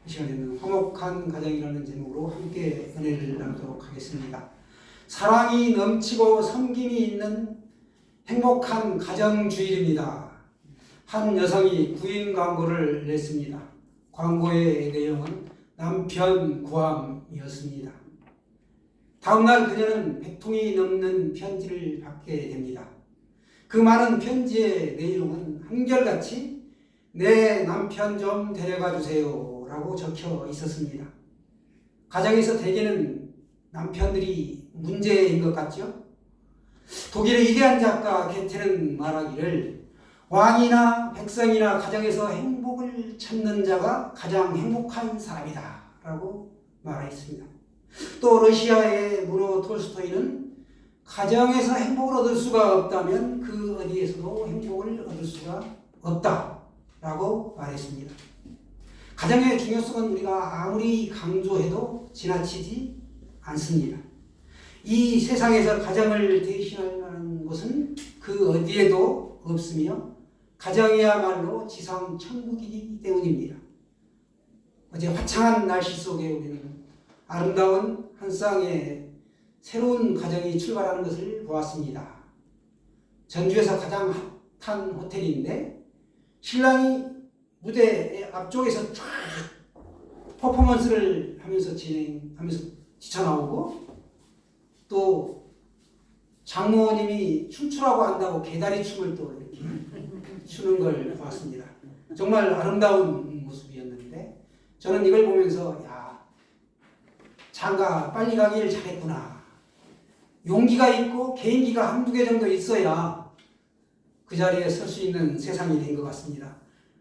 이 시간에는 화목한 가정이라는 제목으로 함께 은혜를 나누도록 하겠습니다. 사랑이 넘치고 섬김이 있는 행복한 가정주일입니다. 한 여성이 구인 광고를 냈습니다. 광고의 내용은 남편 구함이었습니다. 다음날 그녀는 100통이 넘는 편지를 받게 됩니다. 그 많은 편지의 내용은 한결같이 내 남편 좀 데려가 주세요 라고 적혀 있었습니다. 가정에서 대개는 남편들이 문제인 것 같죠? 독일의 위대한 작가 게테는 말하기를 왕이나 백성이나 가정에서 행복을 찾는 자가 가장 행복한 사람이다 라고 말했습니다. 또 러시아의 무노 톨스토이는 가정에서 행복을 얻을 수가 없다면 그 어디에서도 행복을 얻을 수가 없다 라고 말했습니다. 가정의 중요성은 우리가 아무리 강조해도 지나치지 않습니다. 이 세상에서 가정을 대신할 만한 곳은 그 어디에도 없으며 가정이야말로 지상 천국이기 때문입니다. 어제 화창한 날씨 속에 우리는 아름다운 한 쌍의 새로운 가정이 출발하는 것을 보았습니다. 전주에서 가장 핫한 호텔인데 신랑이 무대 앞쪽에서 쫙 퍼포먼스를 하면서 진행하면서 뛰쳐나오고 또 장모님이 춤추라고 한다고 개다리 춤을 또 이렇게 추는 걸 보았습니다. 정말 아름다운 모습이었는데 저는 이걸 보면서 야, 장가 빨리 가길 잘했구나. 용기가 있고 개인기가 한두 개 정도 있어야 그 자리에 설 수 있는 세상이 된 것 같습니다.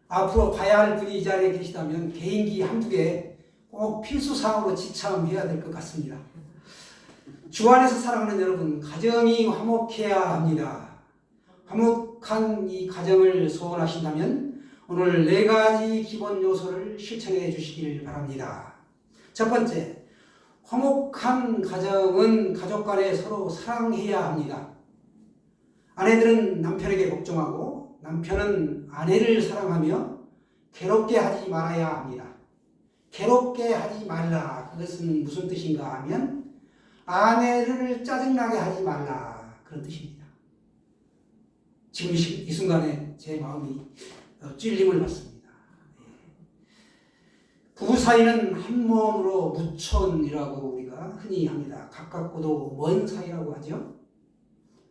앞으로 봐야 할 분이 이 자리에 계시다면 개인기 한두 개 꼭 필수사항으로 지참해야 될 것 같습니다. 주 안에서 사랑하는 여러분, 가정이 화목해야 합니다. 화목한 이 가정을 소원하신다면 오늘 4가지 기본 요소를 실천해 주시길 바랍니다. 첫 번째, 화목한 가정은 가족 간에 서로 사랑해야 합니다. 아내들은 남편에게 복종하고 남편은 아내를 사랑하며 괴롭게 하지 말아야 합니다. 괴롭게 하지 말라. 그것은 무슨 뜻인가 하면 아내를 짜증나게 하지 말라. 그런 뜻입니다. 지금 이 순간에 제 마음이 찔림을 받습니다. 부부 사이는 한 몸으로 무촌이라고 우리가 흔히 합니다. 가깝고도 먼 사이라고 하죠.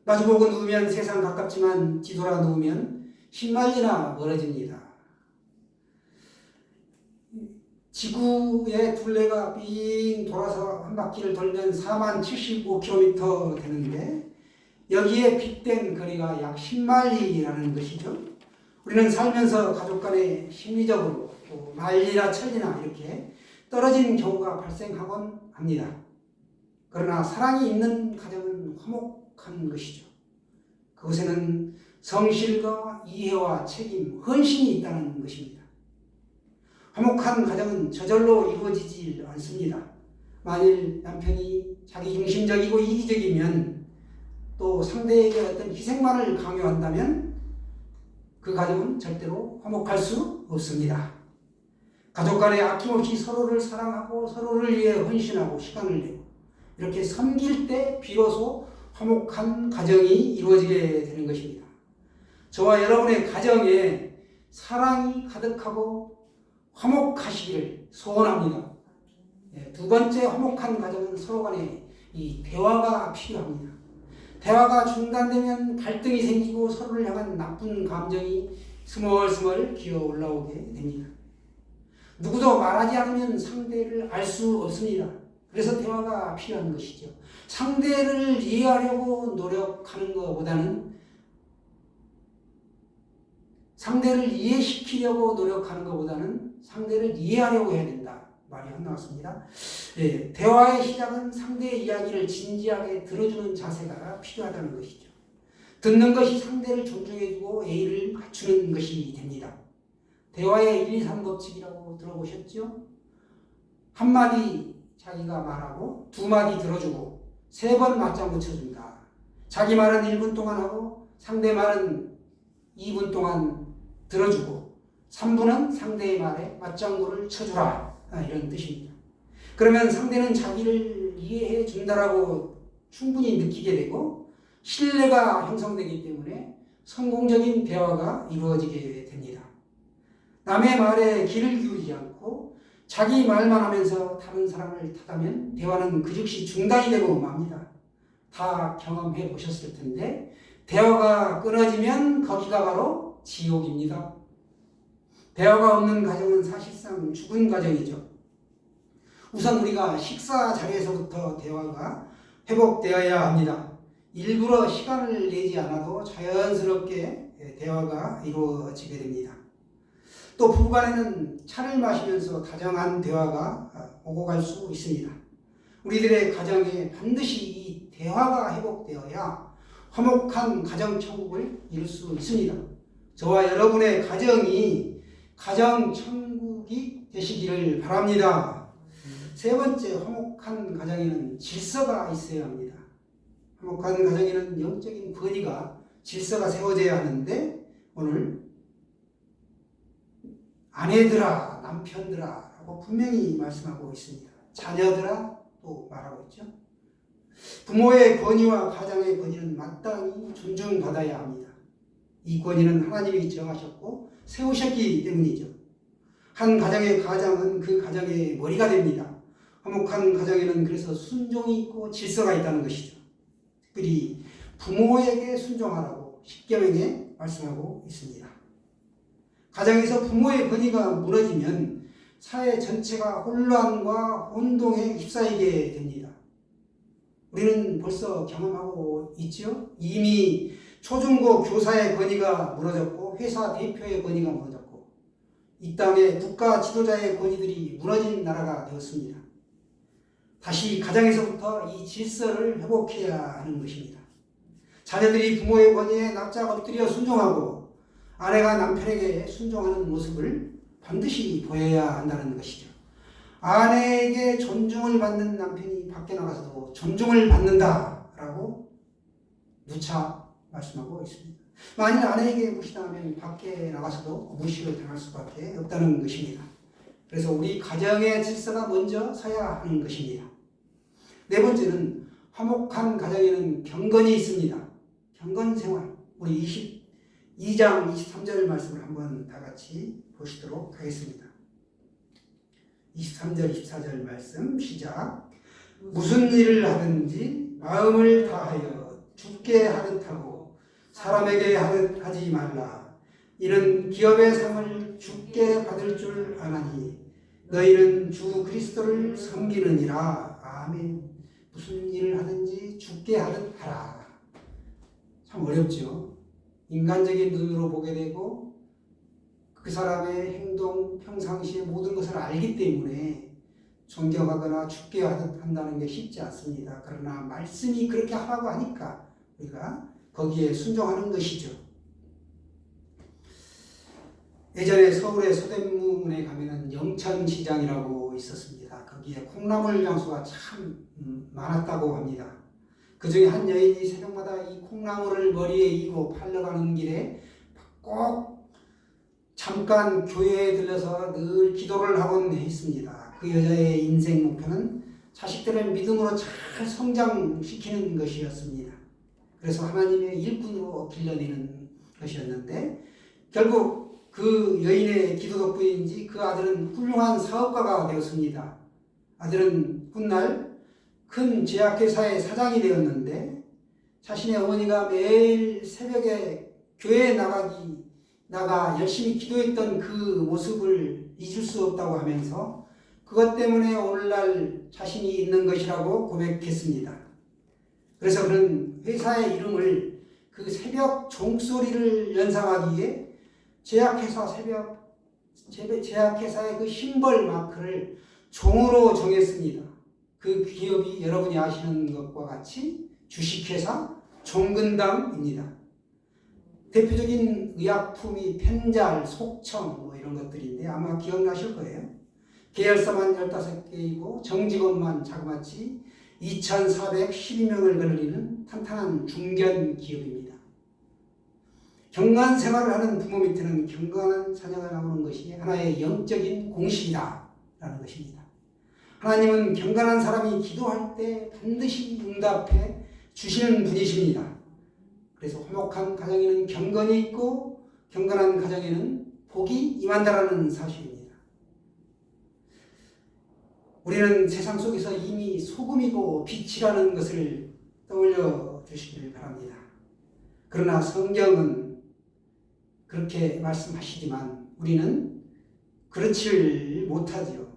마주보고 누우면 세상 가깝지만 뒤돌아 누우면 10마일이나 멀어집니다. 지구의 둘레가 삥 돌아서 한 바퀴를 돌면 40,075km 되는데 여기에 빗댄 거리가 약 10마일이라는 것이죠. 우리는 살면서 가족 간에 심리적으로 또 말리나 천리나 이렇게 떨어진 경우가 발생하곤 합니다. 그러나 사랑이 있는 가정은 화목한 것이죠. 그곳에는 성실과 이해와 책임, 헌신이 있다는 것입니다. 화목한 가정은 저절로 이루어지지 않습니다. 만일 남편이 자기중심적이고 이기적이면 또 상대에게 어떤 희생만을 강요한다면 그 가정은 절대로 화목할 수 없습니다. 가족 간에 아낌없이 서로를 사랑하고 서로를 위해 헌신하고 시간을 내고 이렇게 섬길 때 비로소 화목한 가정이 이루어지게 되는 것입니다. 저와 여러분의 가정에 사랑이 가득하고 화목하시기를 소원합니다. 두 번째 화목한 가정은 서로 간에 이 대화가 필요합니다. 대화가 중단되면 갈등이 생기고 서로를 향한 나쁜 감정이 스멀스멀 기어 올라오게 됩니다. 누구도 말하지 않으면 상대를 알 수 없습니다. 그래서 대화가 필요한 것이죠. 상대를 이해하려고 노력하는 것보다는 상대를 이해시키려고 노력하는 것보다는 상대를 이해하려고 해야 된다. 말이 안 나왔습니다. 대화의 시작은 상대의 이야기를 진지하게 들어주는 자세가 필요하다는 것이죠. 듣는 것이 상대를 존중해주고 예의를 갖추는 것이 됩니다. 대화의 1, 2, 3 법칙이라고 들어보셨죠? 한마디 자기가 말하고 2마디 들어주고 3번 맞장구 쳐준다. 자기 말은 1분 동안 하고 상대 말은 2분 동안 들어주고 3분은 상대의 말에 맞장구를 쳐주라 이런 뜻입니다. 그러면 상대는 자기를 이해해 준다라고 충분히 느끼게 되고 신뢰가 형성되기 때문에 성공적인 대화가 이루어지게 됩니다. 남의 말에 귀를 기울이지 않고 자기 말만 하면서 다른 사람을 탓하면 대화는 그 즉시 중단이 되고 맙니다. 다 경험해 보셨을 텐데 대화가 끊어지면 거기가 바로 지옥입니다. 대화가 없는 가정은 사실상 죽은 가정이죠. 우선 우리가 식사 자리에서부터 대화가 회복되어야 합니다. 일부러 시간을 내지 않아도 자연스럽게 대화가 이루어지게 됩니다. 또 부부간에는 차를 마시면서 다정한 대화가 오고 갈 수 있습니다. 우리들의 가정에 반드시 이 대화가 회복되어야 화목한 가정천국을 이룰 수 있습니다. 저와 여러분의 가정이 가정천국이 되시기를 바랍니다. 세 번째, 화목한 가정에는 질서가 있어야 합니다. 화목한 가정에는 영적인 권위가 질서가 세워져야 하는데 오늘 아내들아, 남편들아 라고 분명히 말씀하고 있습니다. 자녀들아 또 말하고 있죠. 부모의 권위와 가장의 권위는 마땅히 존중받아야 합니다. 이 권위는 하나님이 정하셨고 세우셨기 때문이죠. 한 가정의 가장은 그 가정의 머리가 됩니다. 화목한 가정에는 그래서 순종이 있고 질서가 있다는 것이죠. 특별히 부모에게 순종하라고 십계명에 말씀하고 있습니다. 가정에서 부모의 권위가 무너지면 사회 전체가 혼란과 혼동에 휩싸이게 됩니다. 우리는 벌써 경험하고 있죠. 이미 초중고 교사의 권위가 무너졌고 회사 대표의 권위가 무너졌고 이 땅의 국가 지도자의 권위들이 무너진 나라가 되었습니다. 다시 가정에서부터 이 질서를 회복해야 하는 것입니다. 자녀들이 부모의 권위에 납작 엎드려 순종하고 아내가 남편에게 순종하는 모습을 반드시 보여야 한다는 것이죠. 아내에게 존중을 받는 남편이 밖에 나가서도 존중을 받는다라고 누차 말씀하고 있습니다. 만일 아내에게 무시당하면 밖에 나가서도 무시를 당할 수밖에 없다는 것입니다. 그래서 우리 가정의 질서가 먼저 서야 하는 것입니다. 네 번째는 화목한 가정에는 경건이 있습니다. 경건 생활. 우리 22장 23절 말씀을 한번 다 같이 보시도록 하겠습니다. 23절 24절 말씀 시작. 무슨 일을 하든지 마음을 다하여 주께 하듯 하고 사람에게 하듯 하지 말라. 이는 기업의 상을 주께 받을 줄 아나니 너희는 주 그리스도를 섬기느니라. 아멘. 무슨 일을 하든지 주께 하듯 하라. 참 어렵죠. 인간적인 눈으로 보게 되고 그 사람의 행동, 평상시의 모든 것을 알기 때문에 존경하거나 주께 하듯 한다는 게 쉽지 않습니다. 그러나 말씀이 그렇게 하라고 하니까 우리가 거기에 순종하는 것이죠. 예전에 서울의 서대문에 가면은 영천시장이라고 있었습니다. 거기에 콩나물 장수가 참 많았다고 합니다. 그 중에 한 여인이 새벽마다 이 콩나물을 머리에 이고 팔러 가는 길에 꼭 잠깐 교회에 들려서 늘 기도를 하곤 했습니다. 그 여자의 인생 목표는 자식들을 믿음으로 잘 성장시키는 것이었습니다. 그래서 하나님의 일꾼으로 길러내는 것이었는데 결국 그 여인의 기도 덕분인지 그 아들은 훌륭한 사업가가 되었습니다. 아들은 훗날 큰 제약회사의 사장이 되었는데 자신의 어머니가 매일 새벽에 교회에 나가 열심히 기도했던 그 모습을 잊을 수 없다고 하면서 그것 때문에 오늘날 자신이 있는 것이라고 고백했습니다. 그래서 그는 회사의 이름을 그 새벽 종소리를 연상하기 위해 제약회사의 그 심벌 마크를 종으로 정했습니다. 그 기업이 여러분이 아시는 것과 같이 주식회사 종근당입니다. 대표적인 의약품이 펜잘, 속청 이런 것들인데 아마 기억나실 거예요. 계열사만 15개이고 정직원만 자그마치 2,412명을 거느리는 탄탄한 중견 기업입니다. 경건한 생활을 하는 부모 밑에는 경건한 자녀가 나오는 것이 하나의 영적인 공식이다. 것입니다. 하나님은 경건한 사람이 기도할 때 반드시 응답해 주시는 분이십니다. 그래서 화목한 가정에는 경건이 있고 경건한 가정에는 복이 임한다라는 사실입니다. 우리는 세상 속에서 이미 소금이고 빛이라는 것을 떠올려 주시길 바랍니다. 그러나 성경은 그렇게 말씀하시지만 우리는 그렇지 못하지요.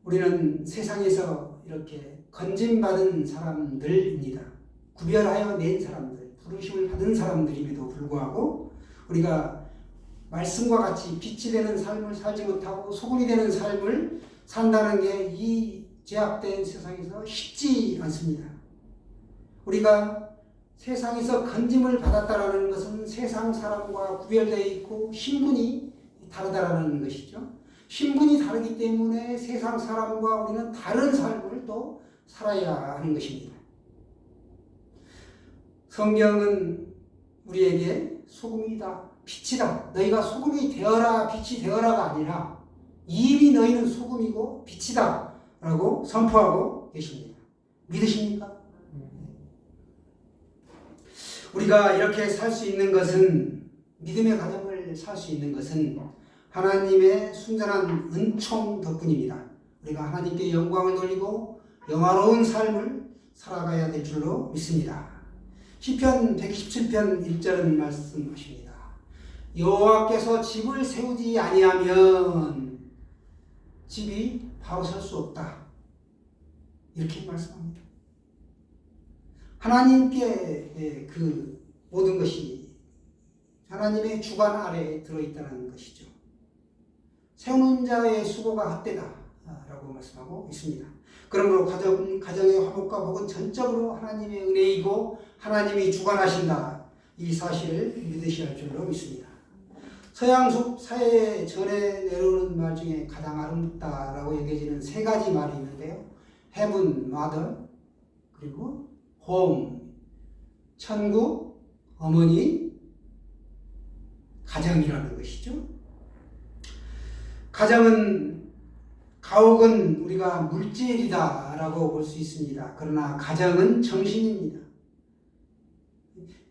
우리는 세상에서 이렇게 건진받은 사람들입니다. 구별하여 낸 사람들, 부르심을 받은 사람들임에도 불구하고 우리가 말씀과 같이 빛이 되는 삶을 살지 못하고 소금이 되는 삶을 산다는 게 이 제약된 세상에서 쉽지 않습니다. 우리가 세상에서 건짐을 받았다라는 것은 세상 사람과 구별되어 있고 신분이 다르다라는 것이죠. 신분이 다르기 때문에 세상 사람과 우리는 다른 삶을 또 살아야 하는 것입니다. 성경은 우리에게 소금이다, 빛이다. 너희가 소금이 되어라, 빛이 되어라가 아니라 이미 너희는 소금이고 빛이다 라고 선포하고 계십니다. 믿으십니까? 우리가 이렇게 살 수 있는 것은, 믿음의 가정을 살 수 있는 것은 하나님의 순전한 은총 덕분입니다. 우리가 하나님께 영광을 돌리고 영화로운 삶을 살아가야 될 줄로 믿습니다. 시편 117편 1절은 말씀하십니다. 여호와께서 집을 세우지 아니하면 집이 바로 설 수 없다. 이렇게 말씀합니다. 하나님께 그 모든 것이 하나님의 주관 아래에 들어있다는 것이죠. 세우는 자의 수고가 헛되다 라고 말씀하고 있습니다. 그러므로 가정의 화목과 복은 전적으로 하나님의 은혜이고 하나님이 주관하신다. 이 사실을 믿으셔야 할 줄로 믿습니다. 서양속 사회에 전해 내려오는 말 중에 가장 아름답다라고 여겨지는 세 가지 말이 있는데요. Heaven, Mother, 그리고 Home, 천국, 어머니, 가정이라는 것이죠. 가옥은 우리가 물질이다라고 볼 수 있습니다. 그러나 가정은 정신입니다.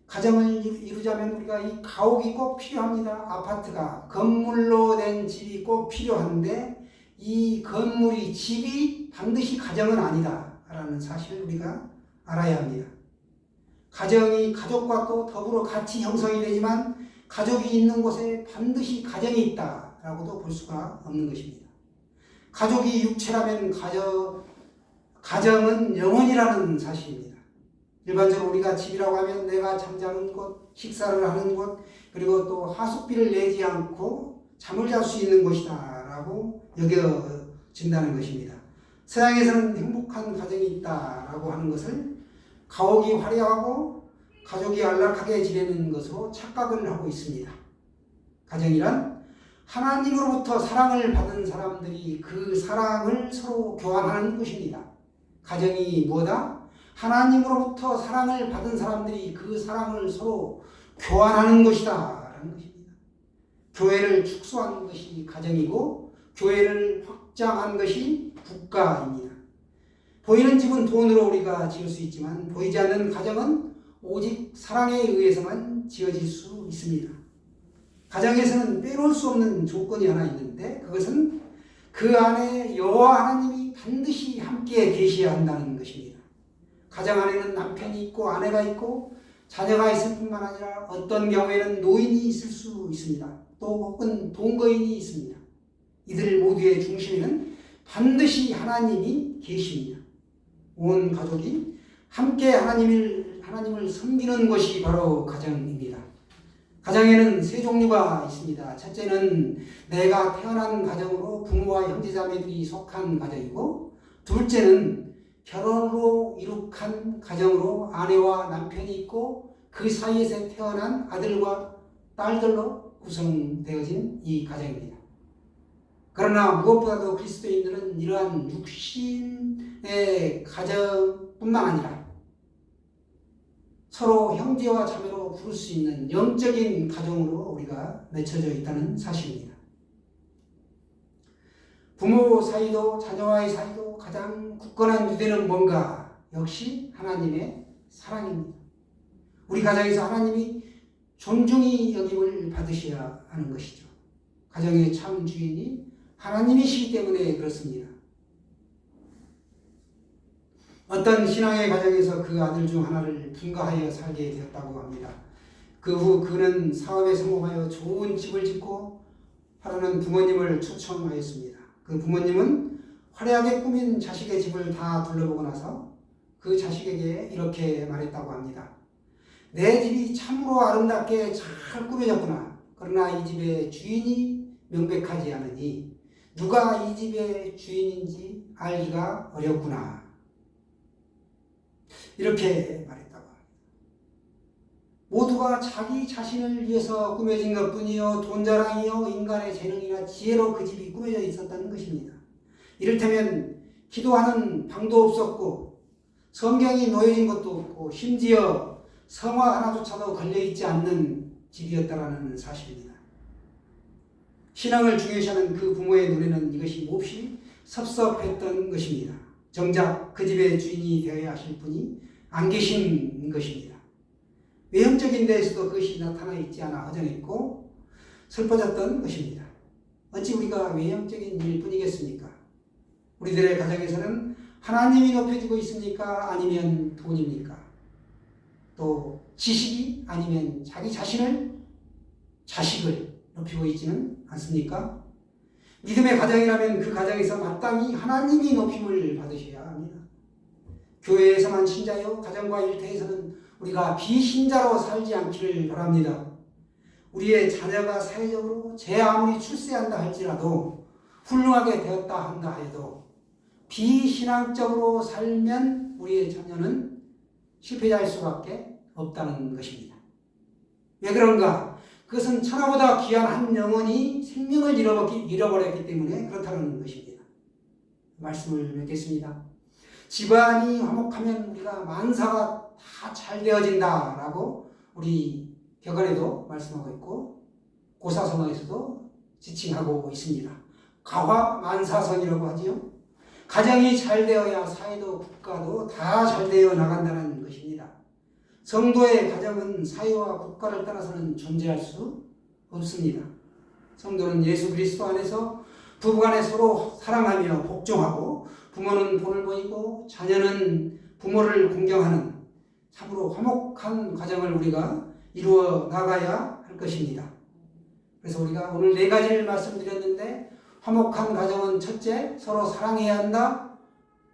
가정을 이루자면 우리가 이 가옥이 꼭 필요합니다. 아파트가 건물로 된 집이 꼭 필요한데 이 건물이 집이 반드시 가정은 아니다라는 사실을 우리가 알아야 합니다. 가정이 가족과 또 더불어 같이 형성이 되지만 가족이 있는 곳에 반드시 가정이 있다라고도 볼 수가 없는 것입니다. 가족이 육체라면 가정은 영혼이라는 사실입니다. 일반적으로 우리가 집이라고 하면 내가 잠자는 곳, 식사를 하는 곳, 그리고 또 하숙비를 내지 않고 잠을 잘 수 있는 곳이다 라고 여겨진다는 것입니다. 서양에서는 행복한 가정이 있다라고 하는 것을 가옥이 화려하고 가족이 안락하게 지내는 것으로 착각을 하고 있습니다. 가정이란 하나님으로부터 사랑을 받은 사람들이 그 사랑을 서로 교환하는 것입니다. 가정이 뭐다? 하나님으로부터 사랑을 받은 사람들이 그 사랑을 서로 교환하는 것이다 라는 것입니다. 교회를 축소한 것이 가정이고 교회를 확장한 것이 국가입니다. 보이는 집은 돈으로 우리가 지을 수 있지만 보이지 않는 가정은 오직 사랑에 의해서만 지어질 수 있습니다. 가정에서는 빼놓을 수 없는 조건이 하나 있는데 그것은 그 안에 여호와 하나님이 반드시 함께 계셔야 한다는 것입니다. 가정 안에는 남편이 있고 아내가 있고 자녀가 있을 뿐만 아니라 어떤 경우에는 노인이 있을 수 있습니다. 또 혹은 동거인이 있습니다. 이들 모두의 중심에는 반드시 하나님이 계십니다. 온 가족이 함께 하나님을 섬기는 것이 바로 가정입니다. 가정에는 세 종류가 있습니다. 첫째는 내가 태어난 가정으로 부모와 형제자매들이 속한 가정이고, 둘째는 결혼으로 이룩한 가정으로 아내와 남편이 있고 그 사이에서 태어난 아들과 딸들로 구성되어진 이 가정입니다. 그러나 무엇보다도 그리스도인들은 이러한 육신의 가정뿐만 아니라 서로 형제와 자매로 부를 수 있는 영적인 가정으로 우리가 맺혀져 있다는 사실입니다. 부모 사이도 자녀와의 사이도 가장 굳건한 유대는 뭔가? 역시 하나님의 사랑입니다. 우리 가정에서 하나님이 존중이 여김을 받으셔야 하는 것이죠. 가정의 참 주인이 하나님이시기 때문에 그렇습니다. 어떤 신앙의 가정에서 그 아들 중 하나를 분가하여 살게 되었다고 합니다. 그 후 그는 사업에 성공하여 좋은 집을 짓고 하라는 부모님을 초청하였습니다. 그 부모님은 화려하게 꾸민 자식의 집을 다 둘러보고 나서 그 자식에게 이렇게 말했다고 합니다. 내 집이 참으로 아름답게 잘 꾸며졌구나. 그러나 이 집의 주인이 명백하지 않으니 누가 이 집의 주인인지 알기가 어렵구나. 이렇게 말했다고 합니다. 모두가 자기 자신을 위해서 꾸며진 것뿐이요 돈자랑이요 인간의 재능이나 지혜로 그 집이 꾸며져 있었다는 것입니다. 이를테면 기도하는 방도 없었고 성경이 놓여진 것도 없고 심지어 성화 하나조차도 걸려있지 않는 집이었다는 사실입니다. 신앙을 중요시하는 그 부모의 눈에는 이것이 몹시 섭섭했던 것입니다. 정작 그 집의 주인이 되어야 하실 분이 안 계신 것입니다. 외형적인 데에서도 그것이 나타나 있지 않아 허전했고 슬퍼졌던 것입니다. 어찌 우리가 외형적인 일뿐이겠습니까? 우리들의 가정에서는 하나님이 높여지고 있습니까? 아니면 돈입니까? 또 지식이 아니면 자기 자식을 높이고 있지는 않습니까? 믿음의 가정이라면 그 가정에서 마땅히 하나님이 높임을 받으셔야 합니다. 교회에서만 신자요 가정과 일터에서는 우리가 비신자로 살지 않기를 바랍니다. 우리의 자녀가 사회적으로 제 아무리 출세한다 할지라도 훌륭하게 되었다 한다 해도 비신앙적으로 살면 우리의 자녀는 실패자일 수밖에 없다는 것입니다. 왜 그런가? 그것은 천하보다 귀한 한 영혼이 생명을 잃어버렸기 때문에 그렇다는 것입니다. 말씀을 맺겠습니다. 집안이 화목하면 우리가 만사가 다 잘 되어진다라고 우리 격언에도 말씀하고 있고 고사성어에서도 지칭하고 있습니다. 가화만사성이라고 하지요. 가정이 잘 되어야 사회도 국가도 다 잘 되어 나간다는 것입니다. 성도의 가정은 사회와 국가를 떠나서는 존재할 수 없습니다. 성도는 예수 그리스도 안에서 부부간에 서로 사랑하며 복종하고 부모는 본을 보이고 자녀는 부모를 공경하는 참으로 화목한 가정을 우리가 이루어 나가야 할 것입니다. 그래서 우리가 오늘 4가지를 말씀드렸는데 화목한 가정은 첫째, 서로 사랑해야 한다.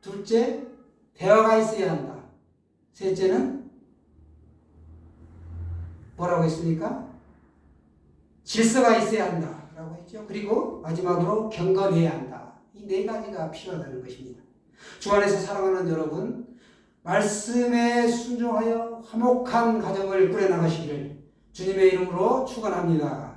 둘째, 대화가 있어야 한다. 셋째는 뭐라고 했습니까? 질서가 있어야 한다 라고 했죠. 그리고 마지막으로 경건해야 한다. 이 4가지가 필요하다는 것입니다. 주 안에서 사랑하는 여러분, 말씀에 순종하여 화목한 가정을 꾸려나가시기를 주님의 이름으로 축원합니다.